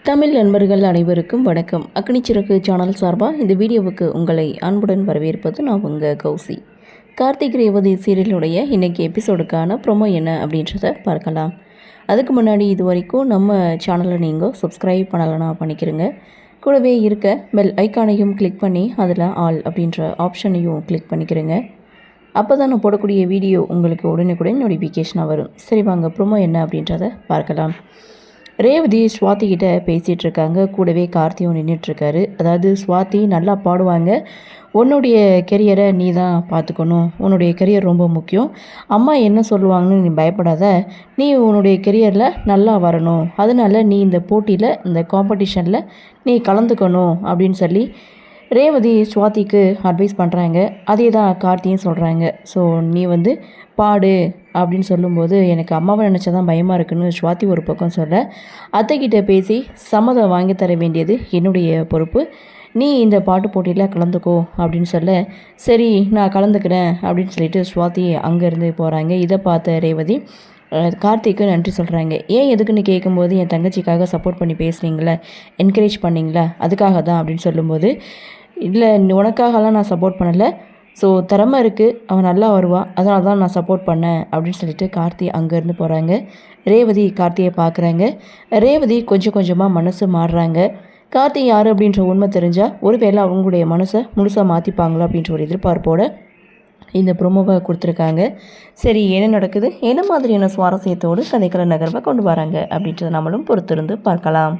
தமிழ் நண்பர்கள் அனைவருக்கும் வணக்கம். அக்னிச்சிறகு சேனல் சார்பாக இந்த வீடியோவுக்கு உங்களை அன்புடன் வரவேற்பது நான் உங்கள் கௌசி. கார்த்திக் ரேவதி சீரியலுடைய இன்றைக்கி எபிசோடுக்கான ப்ரொமோ என்ன அப்படின்றத பார்க்கலாம். அதுக்கு முன்னாடி இது வரைக்கும் நம்ம சேனலை நீங்கள் சப்ஸ்கிரைப் பண்ணலைன்னா பண்ணிக்கிறங்க. கூடவே இருக்க பெல் ஐக்கானையும் கிளிக் பண்ணி அதில் ஆல் அப்படின்ற ஆப்ஷனையும் கிளிக் பண்ணிக்கிறங்க. அப்போ தான் நான் போடக்கூடிய வீடியோ உங்களுக்கு உடனுக்குடன் நோட்டிஃபிகேஷனாக வரும். சரி வாங்க ப்ரொமோ என்ன அப்படின்றத பார்க்கலாம். ரேவதி ஸ்வாதி கிட்ட பேசிகிட்டு இருக்காங்க. கூடவே கார்த்தியும் நின்றுட்டுருக்காரு. அதாவது ஸ்வாதி நல்லா பாடுவாங்க, உன்னுடைய கெரியரை நீ தான் பார்த்துக்கணும், உன்னுடைய கெரியர் ரொம்ப முக்கியம், அம்மா என்ன சொல்லுவாங்கன்னு நீ பயப்படாத, நீ உன்னுடைய கெரியரில் நல்லா வரணும், அதனால் நீ இந்த போட்டியில் இந்த காம்படிஷனில் நீ கலந்துக்கணும் அப்படின்னு சொல்லி ரேவதி ஸ்வாதிக்கு அட்வைஸ் பண்ணுறாங்க. அதே தான் கார்த்தியும் சொல்கிறாங்க. ஸோ நீ பாடு அப்படின்னு சொல்லும்போது எனக்கு அம்மாவை நினச்சா தான் பயமாக இருக்குன்னு ஸ்வாதி ஒரு பக்கம் சொல்ல, அத்தைக்கிட்ட பேசி சம்மதம் வாங்கி தர வேண்டியது என்னுடைய பொறுப்பு, நீ இந்த பாட்டு போட்டியில் கலந்துக்கோ அப்படின்னு சொல்ல, சரி நான் கலந்துக்கிறேன் அப்படின்னு சொல்லிட்டு ஸ்வாதி அங்கேருந்து போகிறாங்க. இதை பார்த்த ரேவதி கார்த்திக்கு நன்றி சொல்கிறாங்க. ஏன் எதுக்குன்னு கேட்கும்போது என் தங்கச்சிக்காக சப்போர்ட் பண்ணி பேசுனீங்களே, என்கரேஜ் பண்ணிங்களா, அதுக்காக தான் அப்படின்னு சொல்லும்போது, இல்லை உனக்காகலாம் நான் சப்போர்ட் பண்ணலை, ஸோ திறமை இருக்குது, அவன் நல்லா வருவான், அதனால தான் நான் சப்போர்ட் பண்ணேன் அப்படின்னு சொல்லிட்டு கார்த்தி அங்கேருந்து போகிறாங்க. ரேவதி கார்த்தியை பார்க்குறாங்க. ரேவதி கொஞ்சம் கொஞ்சமாக மனசு மாறுறாங்க. கார்த்தி யார் அப்படின்ற உண்மை தெரிஞ்சால் ஒருவேளை அவங்களுடைய மனசை முழுசாக மாற்றிப்பாங்களோ அப்படின்ற ஒரு எதிர்பார்ப்போடு இந்த ப்ரொமோவை கொடுத்துருக்காங்க. சரி என்ன நடக்குது, என்ன மாதிரியான சுவாரஸ்யத்தோடு கதைக்கள நகர்வை கொண்டு வராங்க அப்படின்றத நம்மளும் பொறுத்திருந்து பார்க்கலாம்.